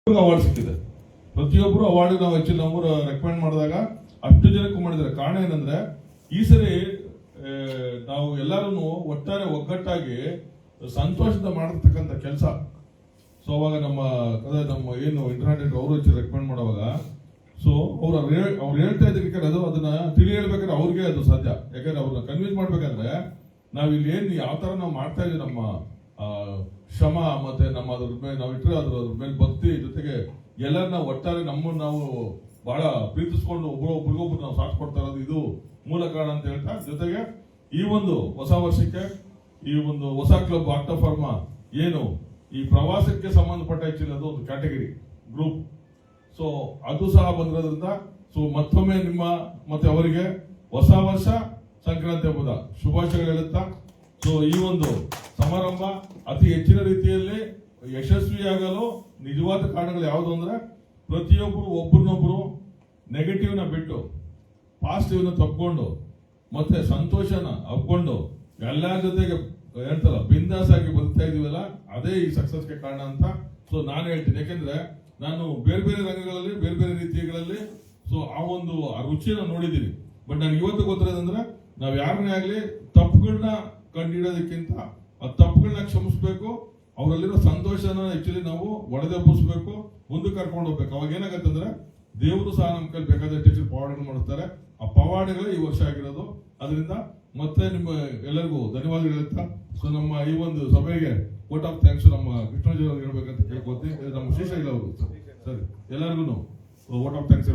Award ಸಿಕ್ಕಿದೆ. ಪ್ರತಿಯೊಬ್ಬರು award ನಾವು ಹೆಚ್ಚು ನಾವು ರೆಕಮೆಂಡ್ ಮಾಡಿದಾಗ ಅಷ್ಟು ಜನಕ್ಕೂ ಮಾಡಿದ್ದಾರೆ. ಕಾರಣ ಏನಂದ್ರೆ ಈ ಸರಿ ನಾವು ಎಲ್ಲರೂ ಒಟ್ಟಾರೆ ಒಗ್ಗಟ್ಟಾಗಿ ಸಂತೋಷದಿಂದ ಮಾಡತಕ್ಕಂಥ ಕೆಲಸ. ಸೊ ಅವಾಗ ನಮ್ಮ ಏನು ಇಂಟರ್ನೆಟ್ ಅವರು ಹೆಚ್ಚು ರೆಕಮೆಂಡ್ ಮಾಡುವಾಗ ಸೊ ಅವ್ರು ಹೇಳ್ತಾ ಇದ್ದಕ್ಕೆ ಅದನ್ನ ತಿಳಿ ಹೇಳ್ಬೇಕಾದ್ರೆ ಅವ್ರಿಗೆ ಅದು ಸಾಧ್ಯ. ಯಾಕಂದ್ರೆ ಅವ್ರನ್ನ ಕನ್ವಿನ್ಸ್ ಮಾಡ್ಬೇಕಂದ್ರೆ ನಾವ್ ಇಲ್ಲಿ ಏನ್ ಯಾವ ತರ ನಾವು ಮಾಡ್ತಾ ಇದೀವಿ, ನಮ್ಮ ಶ್ರಮ ಮತ್ತೆ ನಮ್ಮ ಅದ್ರ ಮೇಲೆ ನಾವು ಇಟ್ಟರೆ ಅದ್ರ ಮೇಲೆ ಭಕ್ತಿ ಜೊತೆಗೆ ಎಲ್ಲರನ್ನ ಒಟ್ಟಾರೆ ನಮ್ಮನ್ನು ನಾವು ಬಹಳ ಪ್ರೀತಿಸ್ಕೊಂಡು ಒಬ್ರಿಗೊಬ್ರು ನಾವು ಸಾಥ್ ಕೊಡ್ತಾ ಇರೋದು ಇದು ಮೂಲ ಕಾರಣ ಅಂತ ಹೇಳ್ತಾ, ಜೊತೆಗೆ ಈ ಒಂದು ಹೊಸ ವರ್ಷಕ್ಕೆ ಈ ಒಂದು ಹೊಸ ಕ್ಲಬ್ ಆಕ್ಟಾಫಾರ್ಮ ಏನು ಈ ಪ್ರವಾಸಕ್ಕೆ ಸಂಬಂಧಪಟ್ಟ ಹೆಚ್ಚಿರೋದು ಒಂದು ಕ್ಯಾಟಗರಿ ಗ್ರೂಪ್. ಸೊ ಅದು ಸಹ ಬಂದಿರೋದ್ರಿಂದ ಸೊ ಮತ್ತೊಮ್ಮೆ ನಿಮ್ಮ ಮತ್ತೆ ಅವರಿಗೆ ಹೊಸ ವರ್ಷ ಸಂಕ್ರಾಂತಿ ಹಬ್ಬದ ಶುಭಾಶಯಗಳು ಹೇಳುತ್ತಾ, ಸೊ ಈ ಒಂದು ಸಮಾರಂಭ ಅತಿ ಹೆಚ್ಚಿನ ರೀತಿಯಲ್ಲಿ ಯಶಸ್ವಿಯಾಗಲು ನಿಜವಾದ ಕಾರಣಗಳು ಯಾವುದು ಅಂದ್ರೆ ಪ್ರತಿಯೊಬ್ಬರು ಒಬ್ಬರನ್ನೊಬ್ಬರು ನೆಗೆಟಿವ್ ನ ಬಿಟ್ಟು ಪಾಸಿಟಿವ್ ನ ತಪ್ಕೊಂಡು ಮತ್ತೆ ಸಂತೋಷನ ಹಬ್ಕೊಂಡು ಎಲ್ಲರ ಜೊತೆಗೆ ಹೇಳ್ತಾರ ಬಿಂದಾಸ್ ಆಗಿ ಬದುಕ್ತಾ ಇದೀವಲ್ಲ, ಅದೇ ಈ ಸಕ್ಸಸ್ಗೆ ಕಾರಣ ಅಂತ ಸೊ ನಾನು ಹೇಳ್ತೀನಿ. ಯಾಕೆಂದ್ರೆ ನಾನು ಬೇರೆ ಬೇರೆ ರಂಗಗಳಲ್ಲಿ ಬೇರೆ ಬೇರೆ ರೀತಿಗಳಲ್ಲಿ ಸೊ ಆ ರುಚಿಯನ್ನು ನೋಡಿದ್ದೀನಿ. ಬಟ್ ನಾನು ಇವತ್ತು ಗೊತ್ತಿರೋದಂದ್ರೆ ನಾವ್ ಯಾರನ್ನೇ ಆಗ್ಲಿ ತಪ್ಪುಗಳನ್ನ ಕಂಡುಹಿಡೋದಕ್ಕಿಂತ ಆ ತಪ್ಪುಗಳನ್ನ ಕ್ಷಮಿಸ್ಬೇಕು, ಅವರಲ್ಲಿರೋ ಸಂತೋಷನ ಆಕ್ಚುಲಿ ನಾವು ಒಡೆದೆಬ್ಬಿಸ್ಬೇಕು, ಮುಂದಕ್ಕೆ ಕರ್ಕೊಂಡು ಹೋಗ್ಬೇಕು. ಅವಾಗ ಏನಾಗತ್ತಂದ್ರೆ ದೇವರು ಸಹ ನಮ್ಮ ಕೈಲಿ ಬೇಕಾದಷ್ಟು ಪವಾಡಗಳು ಮಾಡುತ್ತಾರೆ. ಆ ಪವಾಡಗಳೇ ಈ ವರ್ಷ ಆಗಿರೋದು. ಅದರಿಂದ ಮತ್ತೆ ನಿಮ್ಮ ಎಲ್ಲರಿಗೂ ಧನ್ಯವಾದಗಳು ಹೇಳ್ತಾ ಸೊ ನಮ್ಮ ಈ ಒಂದು ಸಭೆಗೆ ವೋಟ್ ಆಫ್ ಥ್ಯಾಂಕ್ಸ್ ನಮ್ಮ ಕೃಷ್ಣಜಿ ಅವ್ರಿಗೆ ಹೇಳ್ಬೇಕಂತ ಕೇಳ್ಕೊತೀನಿ. ನಮ್ಮ ಶ್ರೀಶೈಲ ಅವರು ಸರಿ ಎಲ್ಲರಿಗೂ ವೋಟ್ ಆಫ್ ಥ್ಯಾಂಕ್ಸ್